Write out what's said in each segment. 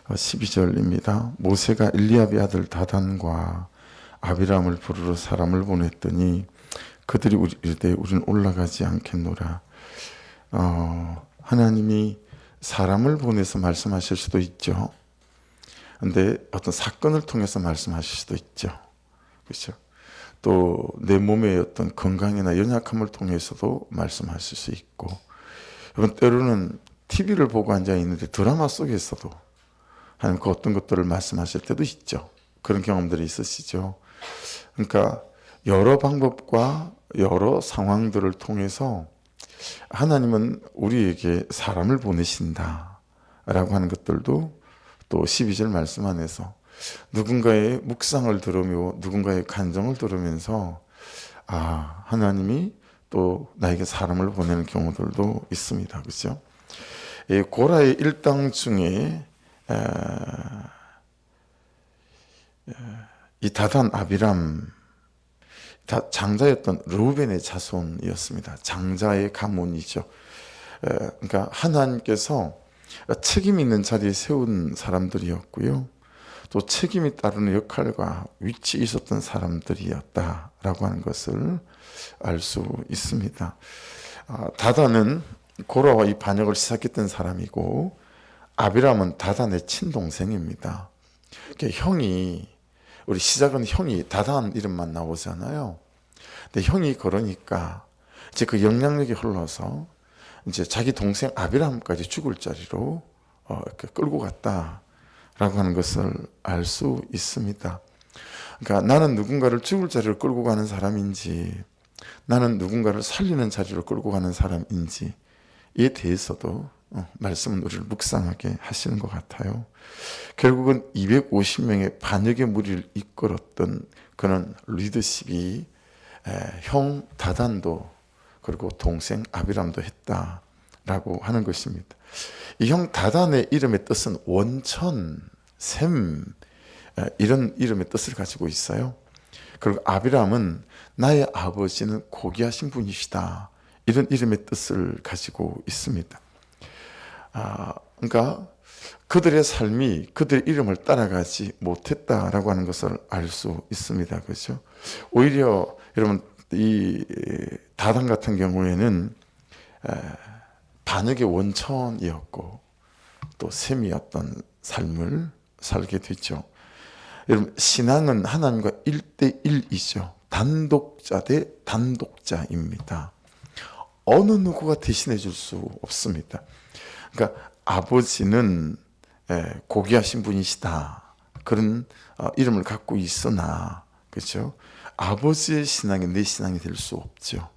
12절입니다. 모세가 엘리압의 아들 다단과 아비람을 부르러 사람을 보냈더니 그들이 이르되 우리는 올라가지 않겠노라. 하나님이 사람을 보내서 말씀하실 수도 있죠. 근데 어떤 사건을 통해서 말씀하실 수도 있죠. 그렇죠? 또 내 몸의 어떤 건강이나 연약함을 통해서도 말씀하실 수 있고, 여러분 때로는 TV를 보고 앉아 있는데 드라마 속에서도 하나님 그 어떤 것들을 말씀하실 때도 있죠. 그런 경험들이 있으시죠. 그러니까 여러 방법과 여러 상황들을 통해서 하나님은 우리에게 사람을 보내신다 라고 하는 것들도 또 12절 말씀 안에서 누군가의 묵상을 들으며 누군가의 간정을 들으면서 하나님이 또 나에게 사람을 보내는 경우들도 있습니다. 그렇죠? 고라의 일당 중에 이 다단 아비람, 장자였던 르우벤의 자손이었습니다. 장자의 가문이죠. 그러니까 하나님께서 책임 있는 자리에 세운 사람들이었고요. 또 책임이 따르는 역할과 위치에 있었던 사람들이었다라고 하는 것을 알 수 있습니다. 다단은 고라와 이 반역을 시작했던 사람이고, 아비람은 다단의 친동생입니다. 형이, 우리 시작은 형이 다단 이름만 나오잖아요. 근데 형이 그러니까 이제 그 영향력이 흘러서 이제 자기 동생 아비람까지 죽을 자리로 이렇게 끌고 갔다라고 하는 것을 알 수 있습니다. 그러니까 나는 누군가를 죽을 자리로 끌고 가는 사람인지, 나는 누군가를 살리는 자리로 끌고 가는 사람인지에 대해서도 말씀은 우리를 묵상하게 하시는 것 같아요. 결국은 250명의 반역의 무리를 이끌었던 그런 리더십이 형 다단도 그리고 동생 아비람도 했다라고 하는 것입니다. 이 형 다단의 이름의 뜻은 원천, 샘, 이런 이름의 뜻을 가지고 있어요. 그리고 아비람은 나의 아버지는 고귀하신 분이시다, 이런 이름의 뜻을 가지고 있습니다. 그러니까 그들의 삶이 그들의 이름을 따라가지 못했다라고 하는 것을 알 수 있습니다. 그렇죠? 오히려 여러분 이 다단 같은 경우에는 반역의 원천이었고 또 셈이었던 삶을 살게 됐죠. 여러분 신앙은 하나님과 1대1이죠. 단독자 대 단독자입니다. 어느 누구가 대신해 줄 수 없습니다. 그러니까 아버지는 고귀하신 분이시다, 그런 이름을 갖고 있으나, 그렇죠? 아버지의 신앙이 내 신앙이 될 수 없죠.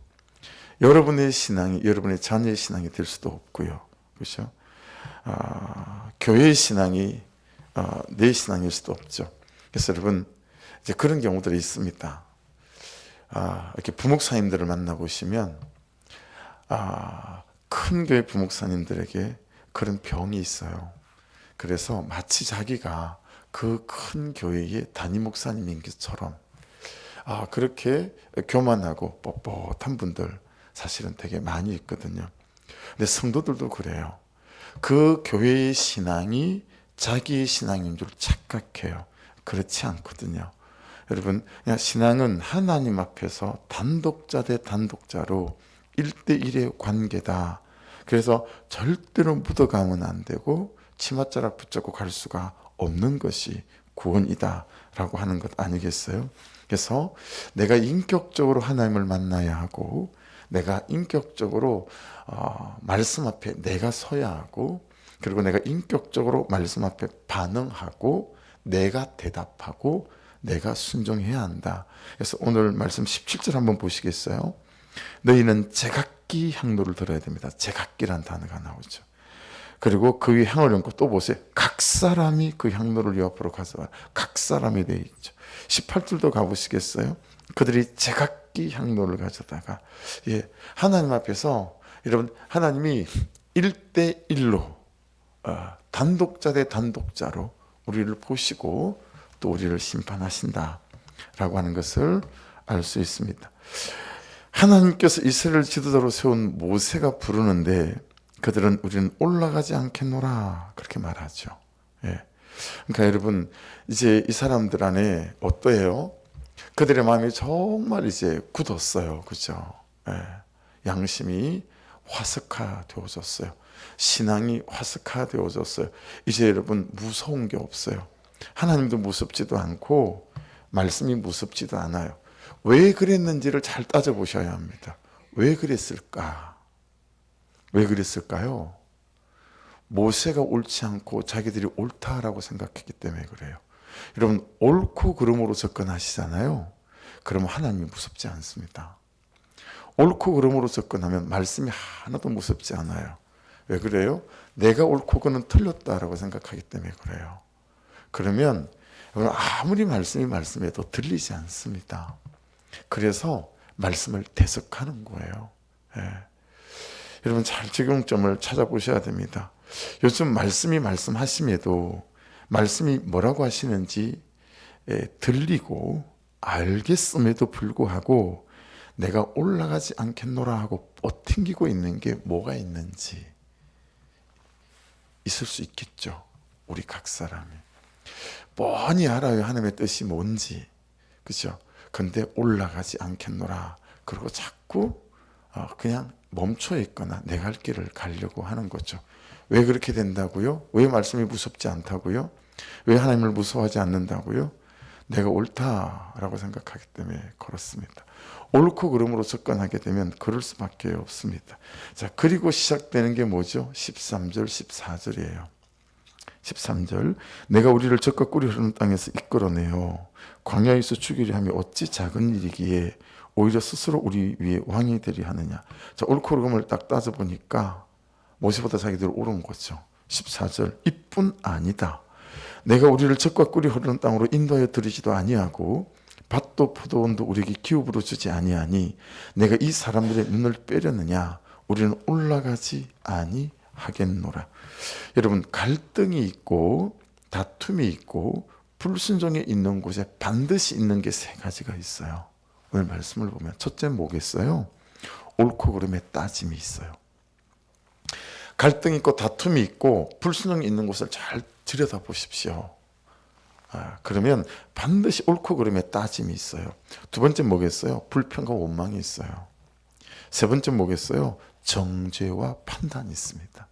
여러분의 신앙이 여러분의 자녀의 신앙이 될 수도 없고요. 그렇죠? 교회의 신앙이 내 신앙일 수도 없죠. 그래서 여러분 이제 그런 경우들이 있습니다. 이렇게 부목사님들을 만나보시면 큰 교회 부목사님들에게 그런 병이 있어요. 그래서 마치 자기가 그 큰 교회의 담임 목사님인 것처럼 그렇게 교만하고 뻣뻣한 분들 사실은 되게 많이 있거든요. 근데 성도들도 그래요. 그 교회의 신앙이 자기의 신앙인 줄 착각해요. 그렇지 않거든요. 여러분, 그냥 신앙은 하나님 앞에서 단독자 대 단독자로 1대1의 관계다. 그래서 절대로 묻어가면 안 되고 치맛자락 붙잡고 갈 수가 없는 것이 구원이다 라고 하는 것 아니겠어요? 그래서 내가 인격적으로 하나님을 만나야 하고, 내가 인격적으로 말씀 앞에 내가 서야 하고, 그리고 내가 인격적으로 말씀 앞에 반응하고 내가 대답하고 내가 순종해야 한다. 그래서 오늘 말씀 17절 한번 보시겠어요? 너희는 제각기 향로를 들어야 됩니다. 제각기란 단어가 나오죠. 그리고 그 위에 향을 얹고 또 보세요. 각 사람이 그 향로를 요 앞으로 가져와. 각 사람이 되어 있죠. 18절도 가보시겠어요? 그들이 제각기 향로를 가져다가, 하나님 앞에서 여러분 하나님이 1대1로 단독자 대 단독자로 우리를 보시고 또 우리를 심판하신다라고 하는 것을 알 수 있습니다. 하나님께서 이스라엘 지도자로 세운 모세가 부르는데 그들은 우리는 올라가지 않겠노라 그렇게 말하죠. 그러니까 여러분, 이제 이 사람들 안에 어떠해요? 그들의 마음이 정말 이제 굳었어요. 그죠? 예. 양심이 화석화되어졌어요. 신앙이 화석화되어졌어요. 이제 여러분 무서운 게 없어요. 하나님도 무섭지도 않고 말씀이 무섭지도 않아요. 왜 그랬는지를 잘 따져보셔야 합니다. 왜 그랬을까? 왜 그랬을까요? 모세가 옳지 않고 자기들이 옳다라고 생각했기 때문에 그래요. 여러분, 옳고 그름으로 접근하시잖아요. 그러면 하나님이 무섭지 않습니다. 옳고 그름으로 접근하면 말씀이 하나도 무섭지 않아요. 왜 그래요? 내가 옳고 그는 틀렸다라고 생각하기 때문에 그래요. 그러면 여러분, 아무리 말씀해도 들리지 않습니다. 그래서 말씀을 대석하는 거예요. 예. 여러분, 잘 적용점을 찾아보셔야 됩니다. 요즘 말씀이 말씀하심에도 말씀이 뭐라고 하시는지 들리고 알겠음에도 불구하고 내가 올라가지 않겠노라 하고 뻗팅기고 있는 게 뭐가 있는지 있을 수 있겠죠. 우리 각 사람이 뻔히 알아요. 하나님의 뜻이 뭔지. 그렇죠? 근데 올라가지 않겠노라. 그리고 자꾸 그냥 멈춰 있거나 내 갈 길을 가려고 하는 거죠. 왜 그렇게 된다고요? 왜 말씀이 무섭지 않다고요? 왜 하나님을 무서워하지 않는다고요? 내가 옳다라고 생각하기 때문에 그렇습니다. 옳고 그름으로 접근하게 되면 그럴 수밖에 없습니다. 자, 그리고 시작되는 게 뭐죠? 13절, 14절이에요. 13절, 내가 우리를 적과 꿀이 흐르는 땅에서 이끌어내어 광야에서 죽이려 하며 어찌 작은 일이기에 오히려 스스로 우리 위에 왕이 되리 하느냐. 자, 옳고 그름을 딱 따져보니까 모세보다 자기들 옳은 거죠. 14절, 이뿐 아니다. 내가 우리를 적과 꿀이 흐르는 땅으로 인도하여 들이지도 아니하고 밭도 포도원도 우리에게 기업으로 주지 아니하니 내가 이 사람들의 눈을 빼려느냐. 우리는 올라가지 아니하겠노라. 여러분, 갈등이 있고 다툼이 있고 불순종이 있는 곳에 반드시 있는 게 세 가지가 있어요. 오늘 말씀을 보면 첫째 뭐겠어요? 옳고 그름의 따짐이 있어요. 갈등이 있고 다툼이 있고 불순종이 있는 곳을 잘 들여다보십시오. 그러면 반드시 옳고 그름의 따짐이 있어요. 두 번째 뭐겠어요? 불평과 원망이 있어요. 세 번째 뭐겠어요? 정죄와 판단이 있습니다.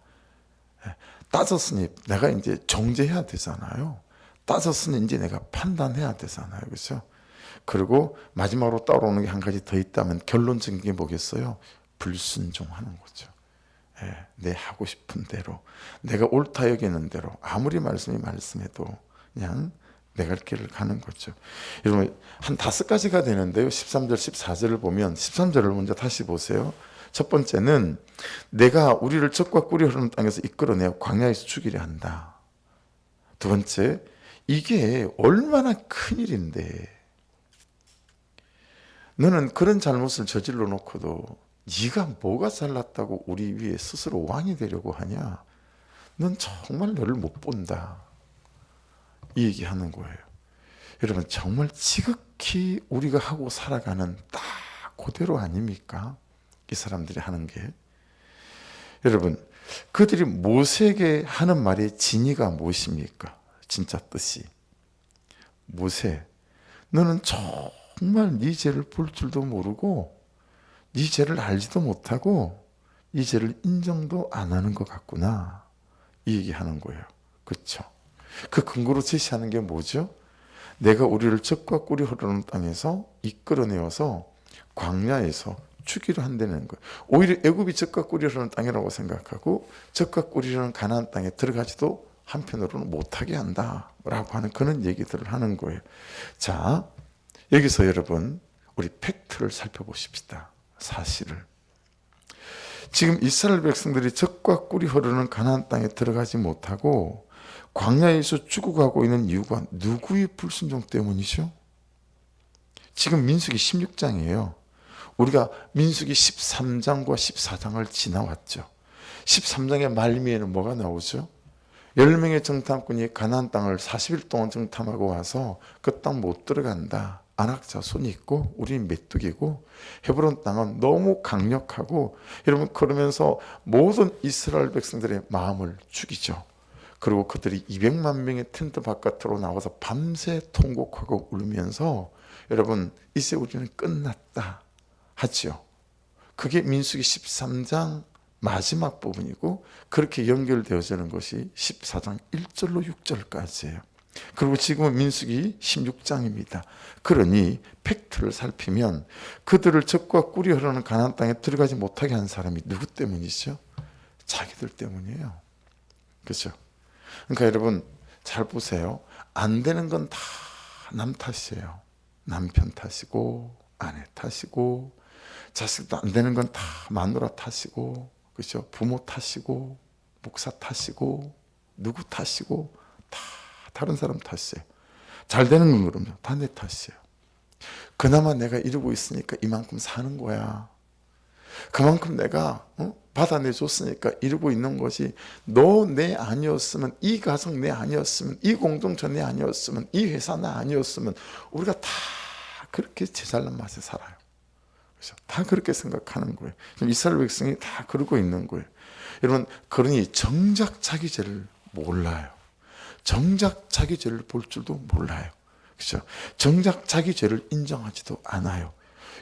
따졌으니 내가 이제 정죄해야 되잖아요. 따졌으니 이제 내가 판단해야 되잖아요. 그렇죠? 그리고 마지막으로 따라오는 게 한 가지 더 있다면 결론적인 게 뭐겠어요? 불순종하는 거죠. 내 하고 싶은 대로, 내가 옳다 여기는 대로 아무리 말씀이 말씀해도 그냥 내 갈 길을 가는 거죠. 여러분, 한 5가지가 되는데요. 13절, 14절을 보면 13절을 먼저 다시 보세요. 첫 번째는 내가 우리를 적과 꿀이 흐르는 땅에서 이끌어내어 광야에서 죽이려 한다. 두 번째, 이게 얼마나 큰일인데 너는 그런 잘못을 저질러 놓고도 네가 뭐가 잘났다고 우리 위에 스스로 왕이 되려고 하냐? 넌 정말 너를 못 본다. 이 얘기하는 거예요. 여러분, 정말 지극히 우리가 하고 살아가는 딱 그대로 아닙니까? 이 사람들이 하는 게. 여러분, 그들이 모세에게 하는 말의 진의가 무엇입니까? 진짜 뜻이. 모세, 너는 정말 네 죄를 볼 줄도 모르고 네 죄를 알지도 못하고 이 죄를 인정도 안 하는 것 같구나. 이 얘기하는 거예요. 그렇죠? 그 근거로 제시하는 게 뭐죠? 내가 우리를 적과 꿀이 흐르는 땅에서 이끌어내어서 광야에서 죽이려 한다는 거예요. 오히려 애굽이 적과 꿀이 흐르는 땅이라고 생각하고 적과 꿀이 흐르는 가나안 땅에 들어가지도 한편으로는 못하게 한다라고 하는 그런 얘기들을 하는 거예요. 자, 여기서 여러분 우리 팩트를 살펴보십시다. 사실을. 지금 이스라엘 백성들이 적과 꿀이 흐르는 가나안 땅에 들어가지 못하고 광야에서 죽어가고 있는 이유가 누구의 불순종 때문이죠? 지금 민수기 16장이에요. 우리가 민수기 13장과 14장을 지나왔죠. 13장의 말미에는 뭐가 나오죠? 10명의 정탐꾼이 가나안 땅을 40일 동안 정탐하고 와서 그 땅 못 들어간다. 안악 자손이 있고 우리는 메뚜기고 헤브론 땅은 너무 강력하고 여러분 그러면서 모든 이스라엘 백성들의 마음을 죽이죠. 그리고 그들이 200만 명의 텐트 바깥으로 나와서 밤새 통곡하고 울면서 여러분 이제 우리는 끝났다 하죠. 그게 민수기 13장 마지막 부분이고 그렇게 연결되어지는 것이 14장 1절로 6절까지예요. 그리고 지금은 민수기 16장입니다. 그러니 팩트를 살피면 그들을 적과 꿀이 흐르는 가나안 땅에 들어가지 못하게 한 사람이 누구 때문이죠? 자기들 때문이에요. 그렇죠? 그러니까 여러분 잘 보세요. 안 되는 건 다 남 탓이에요. 남편 탓이고 아내 탓이고 자식도 안 되는 건 다 마누라 탓이고 그렇죠? 부모 탓이고 목사 탓이고 누구 탓이고 다 다른 사람 탓이에요. 잘 되는 건 그러면 다 내 탓이에요. 그나마 내가 이러고 있으니까 이만큼 사는 거야. 그만큼 내가 받아내줬으니까 이러고 있는 것이 너 내 아니었으면 이 가정 내 아니었으면 이 공동체 내 아니었으면 이 회사 나 아니었으면 우리가 다 그렇게 제잘난 맛에 살아요. 그렇죠? 다 그렇게 생각하는 거예요. 이스라엘 백성이 다 그러고 있는 거예요. 여러분 그러니 정작 자기 죄를 몰라요. 정작 자기 죄를 볼 줄도 몰라요. 그렇죠? 정작 자기 죄를 인정하지도 않아요.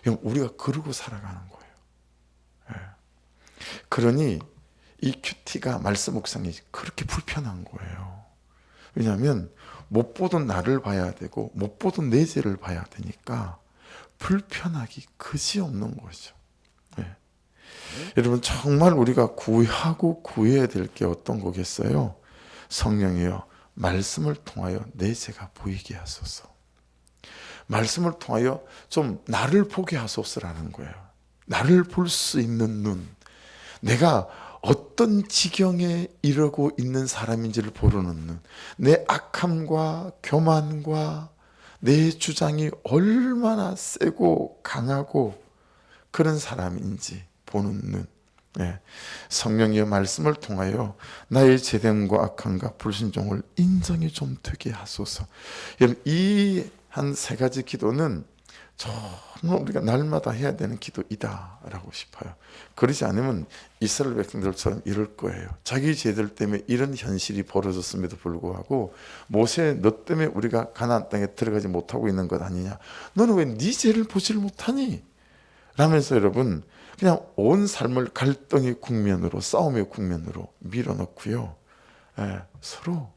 우리가 그러고 살아가는 거예요. 그러니 이 큐티가 말씀 묵상이 그렇게 불편한 거예요. 왜냐하면 못 보던 나를 봐야 되고 못 보던 내 죄를 봐야 되니까 불편하기 그지없는 거죠. 여러분 정말 우리가 구하고 구해야 될 게 어떤 거겠어요? 성령이여 말씀을 통하여 내 죄가 보이게 하소서. 말씀을 통하여 좀 나를 보게 하소서라는 거예요. 나를 볼 수 있는 눈, 내가 어떤 지경에 이르고 있는 사람인지를 보는 눈, 내 악함과 교만과 내 주장이 얼마나 세고 강하고 그런 사람인지 보는 눈. 성령의 말씀을 통하여 나의 죄됨과 악함과 불순종을 인정이 좀 되게 하소서. 여러분 이 한 세 가지 기도는 정말 우리가 날마다 해야 되는 기도이다라고 싶어요. 그러지 않으면 이스라엘 백성들처럼 이럴 거예요. 자기 죄들 때문에 이런 현실이 벌어졌음에도 불구하고 모세 너 때문에 우리가 가나안 땅에 들어가지 못하고 있는 것 아니냐. 너는 왜 네 죄를 보지를 못하니? 라면서 여러분 그냥 온 삶을 갈등의 국면으로 싸움의 국면으로 밀어넣고요. 서로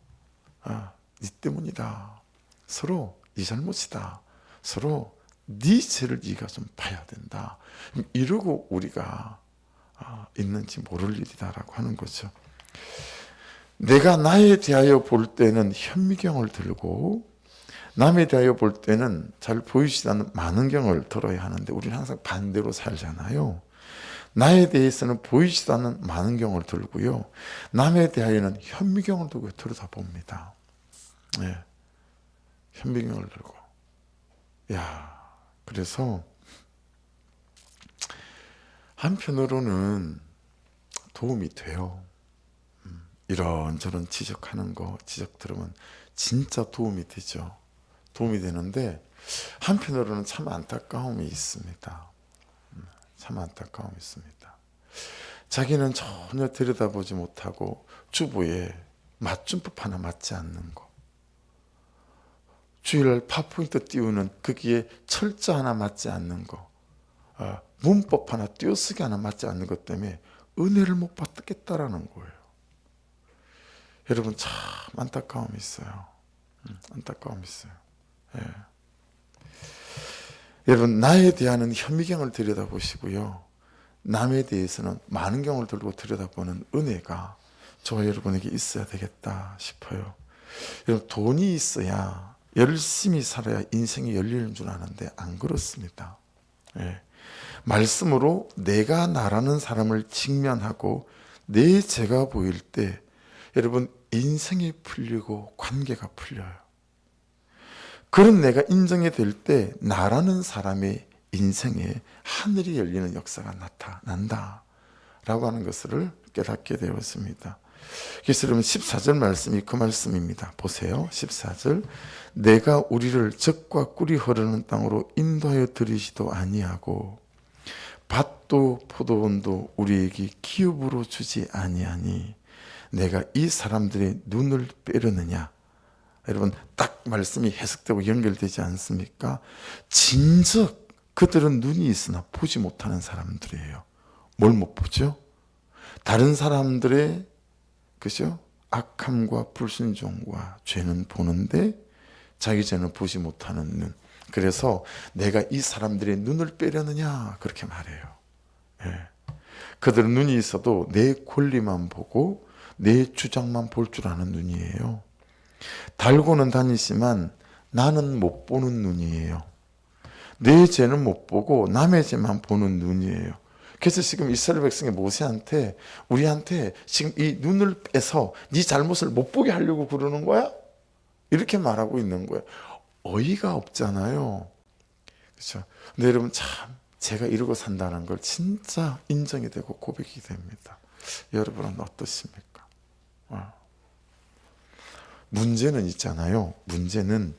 네 때문이다. 서로 네 잘못이다. 서로 네 죄를 네가 좀 봐야 된다. 이러고 우리가 있는지 모를 일이다라고 하는 거죠. 내가 나에 대하여 볼 때는 현미경을 들고 남에 대하여 볼 때는 잘 보이지 않는 만원경을 들어야 하는데 우리는 항상 반대로 살잖아요. 나에 대해서는 보이지도 않는 만원경을 들고요. 남에 대하여는 현미경을 들고 들여다봅니다. 현미경을 들고. 그래서 한편으로는 도움이 돼요. 이런저런 지적하는 거, 지적 들으면 진짜 도움이 되죠. 도움이 되는데 한편으로는 참 안타까움이 있습니다. 참 안타까움이 있습니다. 자기는 전혀 들여다보지 못하고 주부의 맞춤법 하나 맞지 않는 거, 주일날 파포인트 띄우는 거기에 철자 하나 맞지 않는 거, 문법 하나 띄어쓰기 하나 맞지 않는 것 때문에 은혜를 못 받겠다라는 거예요. 여러분 참 안타까움이 있어요. 안타까움이 있어요. 여러분 나에 대한 현미경을 들여다보시고요. 남에 대해서는 만원경을 들고 들여다보는 은혜가 저와 여러분에게 있어야 되겠다 싶어요. 여러분 돈이 있어야 열심히 살아야 인생이 열리는 줄 아는데 안 그렇습니다. 말씀으로 내가 나라는 사람을 직면하고 내 죄가 보일 때 여러분 인생이 풀리고 관계가 풀려요. 그런 내가 인정이 될 때 나라는 사람의 인생에 하늘이 열리는 역사가 나타난다 라고 하는 것을 깨닫게 되었습니다. 그래서 여러분 14절 말씀이 그 말씀입니다. 보세요. 14절 내가 우리를 젖과 꿀이 흐르는 땅으로 인도하여 들이지도 아니하고 밭도 포도원도 우리에게 기업으로 주지 아니하니 내가 이 사람들의 눈을 빼려느냐. 여러분 딱 말씀이 해석되고 연결되지 않습니까? 진즉 그들은 눈이 있으나 보지 못하는 사람들이에요. 뭘 못 보죠? 다른 사람들의 그죠? 악함과 불순종과 죄는 보는데 자기 죄는 보지 못하는 눈. 그래서 내가 이 사람들의 눈을 빼려느냐 그렇게 말해요. 예. 그들은 눈이 있어도 내 권리만 보고 내 주장만 볼 줄 아는 눈이에요. 달고는 다니지만 나는 못 보는 눈이에요. 내 죄는 못 보고 남의 죄만 보는 눈이에요. 그래서 지금 이스라엘 백성이 모세한테 우리한테 지금 이 눈을 빼서 네 잘못을 못 보게 하려고 그러는 거야? 이렇게 말하고 있는 거예요. 어이가 없잖아요. 그렇죠? 근데 여러분 참 제가 이러고 산다는 걸 진짜 인정이 되고 고백이 됩니다. 여러분은 어떠십니까? 문제는 있잖아요. 문제는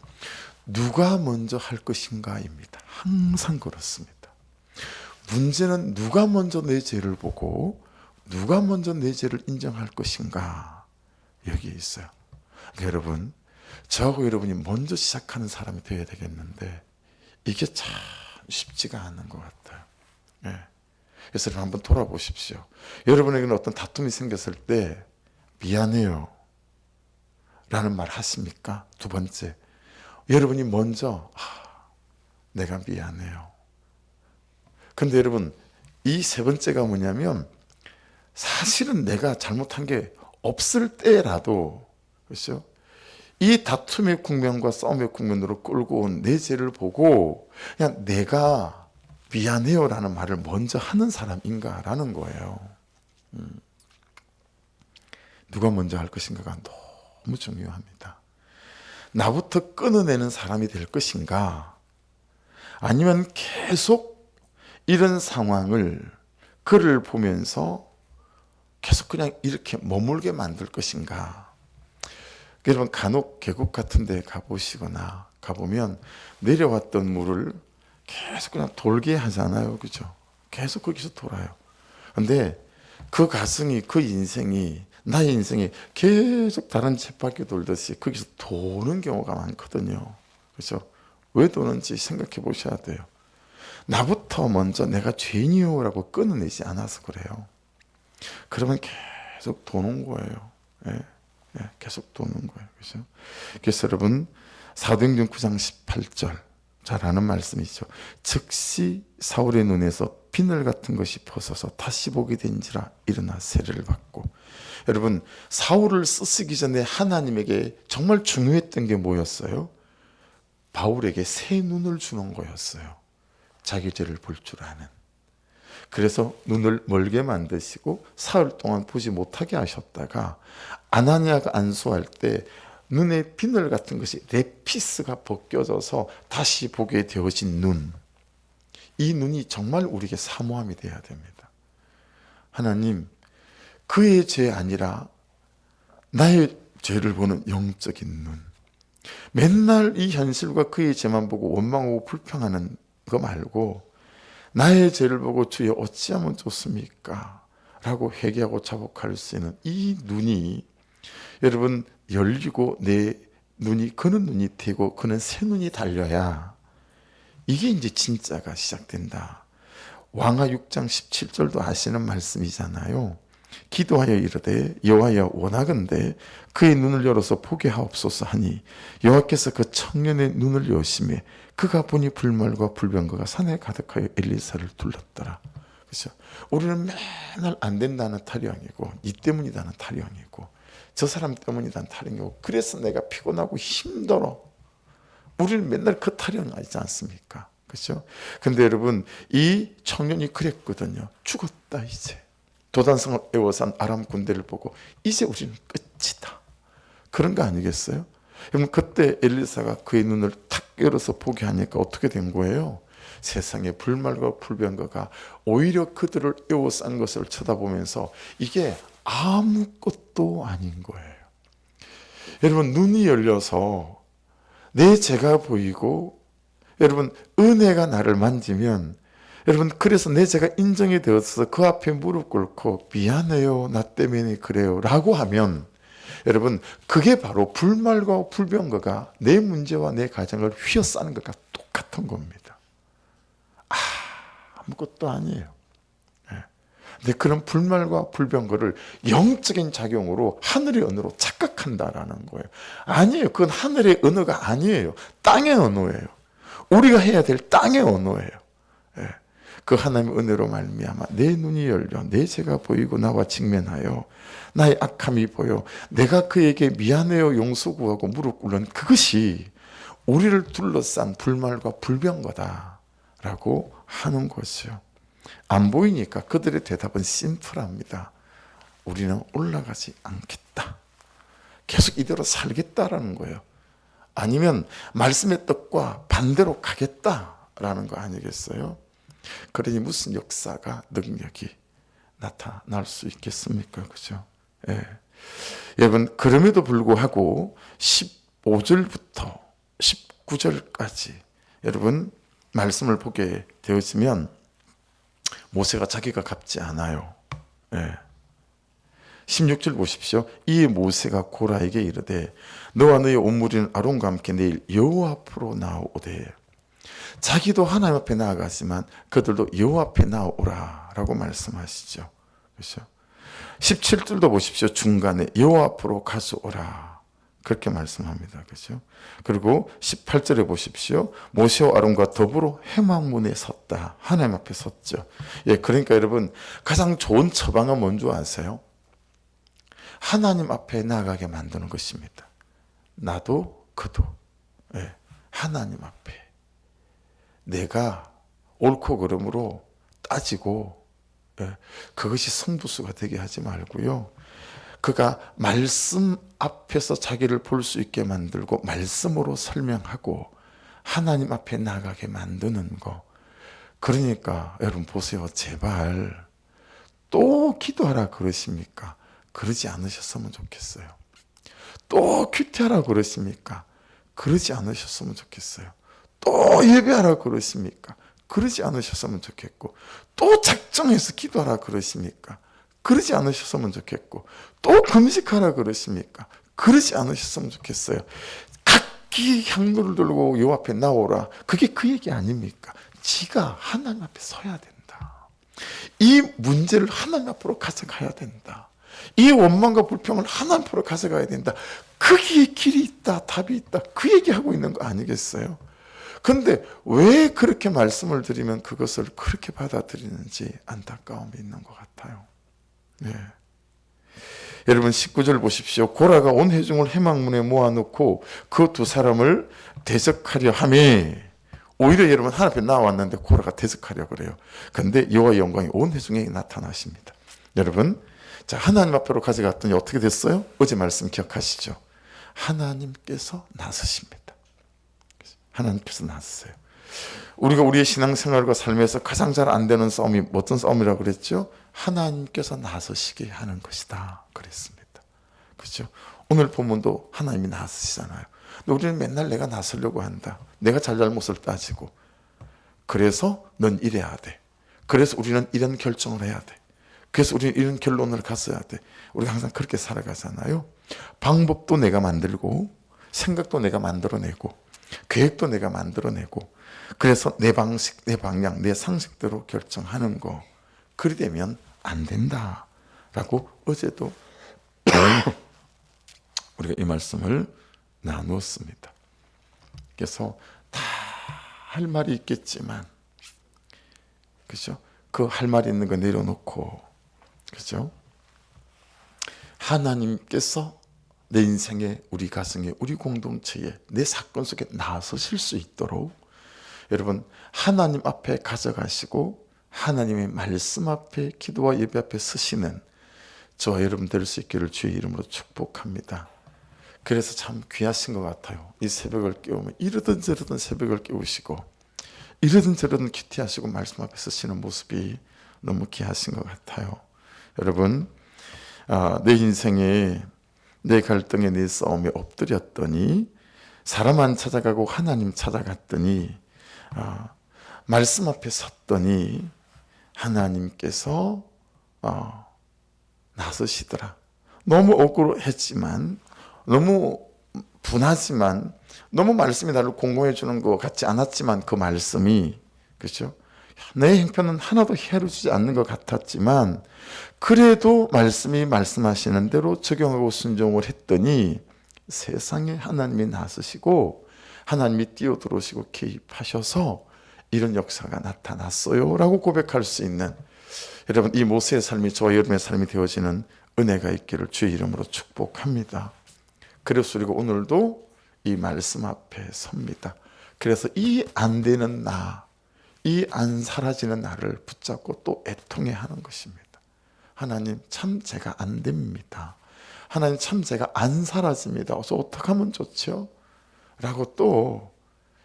누가 먼저 할 것인가입니다. 항상 그렇습니다. 문제는 누가 먼저 내 죄를 보고 누가 먼저 내 죄를 인정할 것인가 여기에 있어요. 그러니까 여러분 저하고 여러분이 먼저 시작하는 사람이 되어야 되겠는데 이게 참 쉽지가 않은 것 같아요. 예. 그래서 여러분 한번 돌아보십시오. 여러분에게는 어떤 다툼이 생겼을 때 미안해요 라는 말 하십니까? 두 번째, 여러분이 먼저 내가 미안해요. 근데 여러분 이 세 번째가 뭐냐면 사실은 내가 잘못한 게 없을 때라도 그렇죠? 이 다툼의 국면과 싸움의 국면으로 끌고 온 내 죄를 보고 그냥 내가 미안해요 라는 말을 먼저 하는 사람인가라는 거예요. 누가 먼저 할 것인가가 너무 중요합니다. 나부터 끊어내는 사람이 될 것인가 아니면 계속 이런 상황을 그를 보면서 계속 그냥 이렇게 머물게 만들 것인가. 여러분 간혹 계곡 같은 데 가보시거나 가보면 내려왔던 물을 계속 그냥 돌게 하잖아요. 그죠? 계속 거기서 돌아요. 근데 그 가슴이 그 인생이 나의 인생이 계속 다른 쳇바퀴 돌듯이 거기서 도는 경우가 많거든요. 그렇죠? 왜 도는지 생각해 보셔야 돼요. 나부터 먼저 내가 죄인이요라고 끊어내지 않아서 그래요. 그러면 계속 도는 거예요. 예, 예, 계속 도는 거예요. 그렇죠? 그래서 여러분 사도행전 9장 18절 잘 아는 말씀이죠. 즉시 사울의 눈에서 비늘 같은 것이 벗어서 다시 보게 된지라 일어나 세례를 받고. 여러분 사울을 쓰시기 전에 하나님에게 정말 중요했던 게 뭐였어요? 바울에게 새 눈을 주는 거였어요. 자기 죄를 볼 줄 아는. 그래서 눈을 멀게 만드시고 사흘 동안 보지 못하게 하셨다가 아나니아가 안수할 때 눈에 비늘 같은 것이 레피스가 벗겨져서 다시 보게 되어진 눈. 이 눈이 정말 우리에게 사모함이 되어야 됩니다. 하나님, 그의 죄 아니라 나의 죄를 보는 영적인 눈. 맨날 이 현실과 그의 죄만 보고 원망하고 불평하는 거 말고 나의 죄를 보고 주여 어찌하면 좋습니까? 라고 회개하고 자복할 수 있는 이 눈이 여러분 열리고 내 눈이 그는 눈이 되고 그는 새 눈이 달려야 이게 이제 진짜가 시작된다. 왕하 6장 17절도 아시는 말씀이잖아요. 기도하여 이르되 여호와여 원하건대 그의 눈을 열어서 보게 하옵소서 하니 여호와께서 그 청년의 눈을 여시매 그가 보니 불말과 불병거가 산에 가득하여 엘리사를 둘렀더라. 그렇죠? 우리는 맨날 안 된다는 타령이고 니 때문이다는 타령이고 저 사람 때문이다는 타령이고 그래서 내가 피곤하고 힘들어. 우리는 맨날 그 타령하지 않습니까? 그렇죠? 근데 여러분 이 청년이 그랬거든요. 죽었다 이제. 도단성을 에워싼 아람 군대를 보고 이제 우리는 끝이다. 그런 거 아니겠어요? 그럼 그때 엘리사가 그의 눈을 탁 열어서 보게 하니까 어떻게 된 거예요? 세상에 불말과 불병거가 오히려 그들을 에워싼 것을 쳐다보면서 이게 아무것도 아닌 거예요. 여러분 눈이 열려서 내 죄가 보이고 여러분 은혜가 나를 만지면 여러분, 그래서 내 죄가 인정이 되어서 그 앞에 무릎 꿇고 미안해요, 나 때문에 그래요 라고 하면, 여러분, 그게 바로 불말과 불병거가 내 문제와 내 가정을 휘어싸는 것과 똑같은 겁니다. 아무것도 아니에요. 근데 그런 불말과 불병거를 영적인 작용으로 하늘의 언어로 착각한다라는 거예요. 아니에요. 그건 하늘의 언어가 아니에요. 땅의 언어예요. 우리가 해야 될 땅의 언어예요. 그 하나님의 은혜로 말미암아 내 눈이 열려 내 죄가 보이고 나와 직면하여 나의 악함이 보여 내가 그에게 미안해요 용서 구하고 무릎 꿇는 그것이 우리를 둘러싼 불말과 불병거다라고 하는 것이요. 안 보이니까 그들의 대답은 심플합니다. 우리는 올라가지 않겠다. 계속 이대로 살겠다라는 거예요. 아니면 말씀의 뜻과 반대로 가겠다라는 거 아니겠어요? 그러니 무슨 역사가 능력이 나타날 수 있겠습니까? 그죠? 예. 여러분, 그럼에도 불구하고 15절부터 19절까지 여러분 말씀을 보게 되어지면 모세가 자기가 갚지 않아요. 예. 16절 보십시오. 이 모세가 고라에게 이르되 너와 너의 온 무리는 아론과 함께 내일 여호와 앞으로 나오되 자기도 하나님 앞에 나아가지만 그들도 여호와 앞에 나오라 라고 말씀하시죠. 그렇죠? 17절도 보십시오. 중간에 여호와 앞으로 가져오라 그렇게 말씀합니다. 그렇죠? 그리고 18절에 보십시오. 모세와 아론과 더불어 회막문에 섰다. 하나님 앞에 섰죠. 예, 그러니까 여러분 가장 좋은 처방은 뭔지 아세요? 하나님 앞에 나아가게 만드는 것입니다. 나도 그도. 예, 하나님 앞에 내가 옳고 그름으로 따지고 그것이 승부수가 되게 하지 말고요. 그가 말씀 앞에서 자기를 볼 수 있게 만들고 말씀으로 설명하고 하나님 앞에 나가게 만드는 거. 그러니까 여러분 보세요. 제발 또 기도하라 그러십니까? 그러지 않으셨으면 좋겠어요. 또 큐티하라 그러십니까? 그러지 않으셨으면 좋겠어요. 또 예배하라 그러십니까? 그러지 않으셨으면 좋겠고, 또 작정해서 기도하라 그러십니까? 그러지 않으셨으면 좋겠고, 또 금식하라 그러십니까? 그러지 않으셨으면 좋겠어요. 각기 향로를 들고 요 앞에 나오라. 그게 그 얘기 아닙니까? 지가 하나님 앞에 서야 된다. 이 문제를 하나님 앞으로 가져가야 된다. 이 원망과 불평을 하나님 앞으로 가져가야 된다. 거기에 길이 있다, 답이 있다. 그 얘기하고 있는 거 아니겠어요? 근데 왜 그렇게 말씀을 드리면 그것을 그렇게 받아들이는지 안타까움이 있는 것 같아요. 네. 여러분 19절 보십시오. 고라가 온 회중을 회막문에 모아놓고 그 두 사람을 대적하려 하매, 오히려 여러분 하나님 앞에 나왔는데 고라가 대적하려 그래요. 근데 여호와의 영광이 온 회중에 나타나십니다. 여러분, 자, 하나님 앞으로 가져갔더니 어떻게 됐어요? 어제 말씀 기억하시죠? 하나님께서 나서십니다. 하나님께서 나서세요. 우리가 우리의 신앙생활과 삶에서 가장 잘 안 되는 싸움이 어떤 싸움이라고 그랬죠? 하나님께서 나서시게 하는 것이다 그랬습니다. 그렇죠? 오늘 본문도 하나님이 나서시잖아요. 근데 우리는 맨날 내가 나서려고 한다. 내가 잘잘못을 따지고, 그래서 넌 이래야 돼. 그래서 우리는 이런 결정을 해야 돼. 그래서 우리는 이런 결론을 갔어야 돼. 우리가 항상 그렇게 살아가잖아요. 방법도 내가 만들고 생각도 내가 만들어내고 계획도 내가 만들어내고, 그래서 내 방식, 내 방향, 내 상식대로 결정하는 거. 그리 되면 안 된다라고 어제도 우리가 이 말씀을 나누었습니다. 그래서 다 할 말이 있겠지만, 그죠? 그 할 말이 있는 거 내려놓고, 그죠? 하나님께서 내 인생에, 우리 가정에, 우리 공동체에, 내 사건 속에 나서실 수 있도록 여러분 하나님 앞에 가져가시고 하나님의 말씀 앞에, 기도와 예배 앞에 서시는 저와 여러분 될 수 있기를 주의 이름으로 축복합니다. 그래서 참 귀하신 것 같아요. 이 새벽을 깨우면 이러든 저러든 새벽을 깨우시고 이러든 저러든 큐티하시고 말씀 앞에 서시는 모습이 너무 귀하신 것 같아요. 여러분, 내 인생에, 내 갈등에, 내 싸움에 엎드렸더니 사람 안 찾아가고 하나님 찾아갔더니 말씀 앞에 섰더니 하나님께서 나서시더라. 너무 억울했지만, 너무 분하지만, 너무 말씀이 나를 공공해 주는 것 같지 않았지만, 그 말씀이, 그렇죠? 내 형편은 하나도 해를 주지 않는 것 같았지만, 그래도 말씀이 말씀하시는 대로 적용하고 순종을 했더니 세상에 하나님이 나서시고 하나님이 뛰어들어오시고 개입하셔서 이런 역사가 나타났어요 라고 고백할 수 있는, 여러분, 이 모세의 삶이 저와 여러분의 삶이 되어지는 은혜가 있기를 주의 이름으로 축복합니다. 그래서 우리가 오늘도 이 말씀 앞에 섭니다. 그래서 이 안 되는 나, 이 안 사라지는 나를 붙잡고 또 애통해하는 것입니다. 하나님, 참 제가 안 됩니다. 하나님, 참 제가 안 사라집니다. 그래서 어떻게 하면 좋죠? 라고 또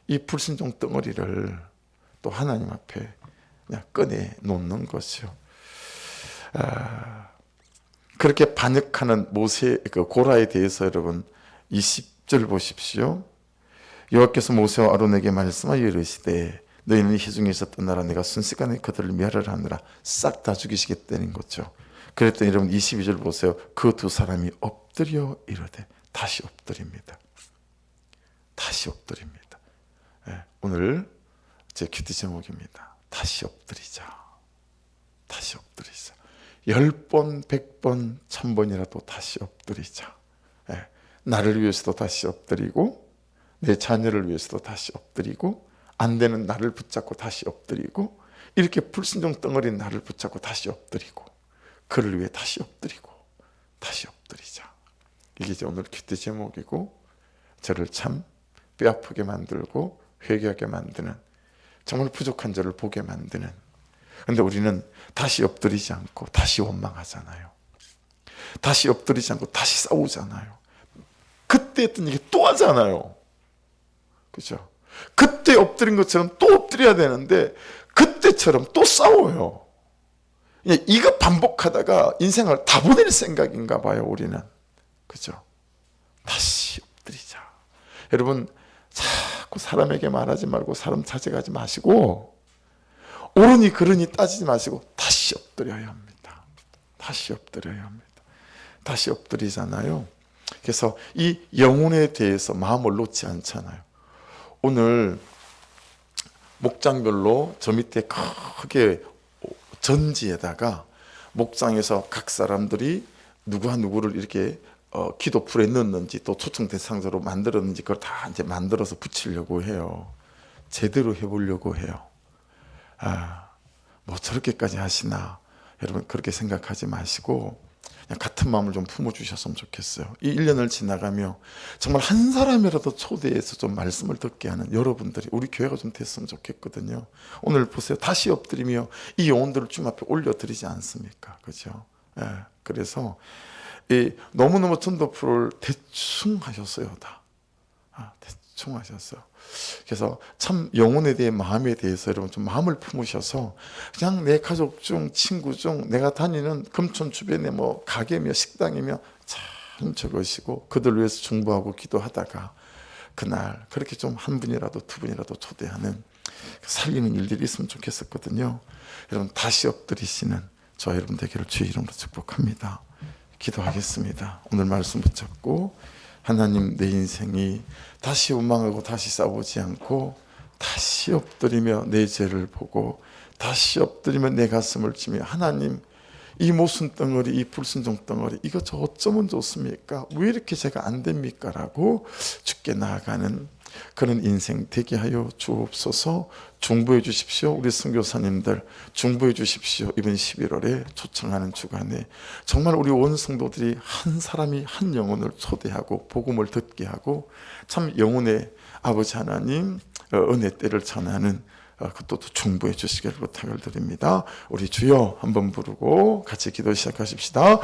이 불신종 덩어리를 또 하나님 앞에 그냥 꺼내 놓는 것이요. 그렇게 반역하는 모세, 그 고라에 대해서 여러분 20절 보십시오. 여호와께서 모세와 아론에게 말씀하여 이르시되 너희는 회중에서 떠나라. 내가 순식간에 그들을 멸하느라 싹 다 죽이시겠다는 거죠. 그랬더니 여러분 22절 보세요. 그 두 사람이 엎드려 이르되, 다시 엎드립니다. 다시 엎드립니다. 네, 오늘 제 큐티 제목입니다. 다시 엎드리자. 다시 엎드리자. 10번, 100번, 1000번이라도 다시 엎드리자. 네, 나를 위해서도 다시 엎드리고, 내 자녀를 위해서도 다시 엎드리고, 안 되는 나를 붙잡고 다시 엎드리고, 이렇게 불순종 덩어리 나를 붙잡고 다시 엎드리고, 그를 위해 다시 엎드리고, 다시 엎드리자. 이게 이제 오늘 큐티 제목이고, 저를 참 뼈아프게 만들고 회개하게 만드는, 정말 부족한 저를 보게 만드는. 그런데 우리는 다시 엎드리지 않고 다시 원망하잖아요. 다시 엎드리지 않고 다시 싸우잖아요. 그때 했던 얘기 또 하잖아요. 그죠? 그때 엎드린 것처럼 또 엎드려야 되는데 그때처럼 또 싸워요. 이거 반복하다가 인생을 다 보낼 생각인가 봐요, 우리는. 그죠? 다시 엎드리자. 여러분, 자꾸 사람에게 말하지 말고 사람 찾아가지 마시고, 옳으니 그르니 따지지 마시고 다시 엎드려야 합니다. 다시 엎드려야 합니다. 다시 엎드리잖아요. 그래서 이 영혼에 대해서 마음을 놓지 않잖아요. 오늘 목장별로 저 밑에 크게 전지에다가 목장에서 각 사람들이 누구와 누구를 이렇게 기도풀에 넣었는지 또 초청 대상자로 만들었는지 그걸 다 이제 만들어서 붙이려고 해요. 제대로 해보려고 해요. 뭐 저렇게까지 하시나, 여러분 그렇게 생각하지 마시고 그냥 같은 마음을 좀 품어주셨으면 좋겠어요. 이 1년을 지나가며 정말 한 사람이라도 초대해서 좀 말씀을 듣게 하는 여러분들이 우리 교회가 좀 됐으면 좋겠거든요. 오늘 보세요. 다시 엎드리며 이 영혼들을 주님 앞에 올려드리지 않습니까? 그죠? 예, 그래서 너무너무 전도풀을 대충 하셨어요. 다 대충 하셨어요. 그래서 참 영혼에 대해 마음에 대해서 여러분 좀 마음을 품으셔서 그냥 내 가족 중 친구 중 내가 다니는 금촌 주변에 뭐 가게며 식당이며 참 적으시고 그들 위해서 중보하고 기도하다가 그날 그렇게 좀 한 분이라도 두 분이라도 초대하는 살리는 일들이 있으면 좋겠었거든요. 여러분 다시 엎드리시는 저와 여러분 되기를 주의 이름으로 축복합니다. 기도하겠습니다. 오늘 말씀 붙잡고 하나님, 내 인생이 다시 원망하고 다시 싸우지 않고 다시 엎드리며 내 죄를 보고 다시 엎드리며 내 가슴을 치며 하나님, 이 모순 덩어리, 이 불순종 덩어리 이거 저 어쩌면 좋습니까? 왜 이렇게 제가 안 됩니까? 라고 주께 나아가는 그런 인생 되게 하여 주옵소서. 중보해 주십시오. 우리 선교사님들 중보해 주십시오. 이번 11월에 초청하는 주간에 정말 우리 온 성도들이 한 사람이 한 영혼을 초대하고 복음을 듣게 하고 참 영혼의 아버지 하나님 은혜 때를 전하는 그것도 중보해 주시기를 부탁을 드립니다. 우리 주여 한번 부르고 같이 기도 시작하십시다.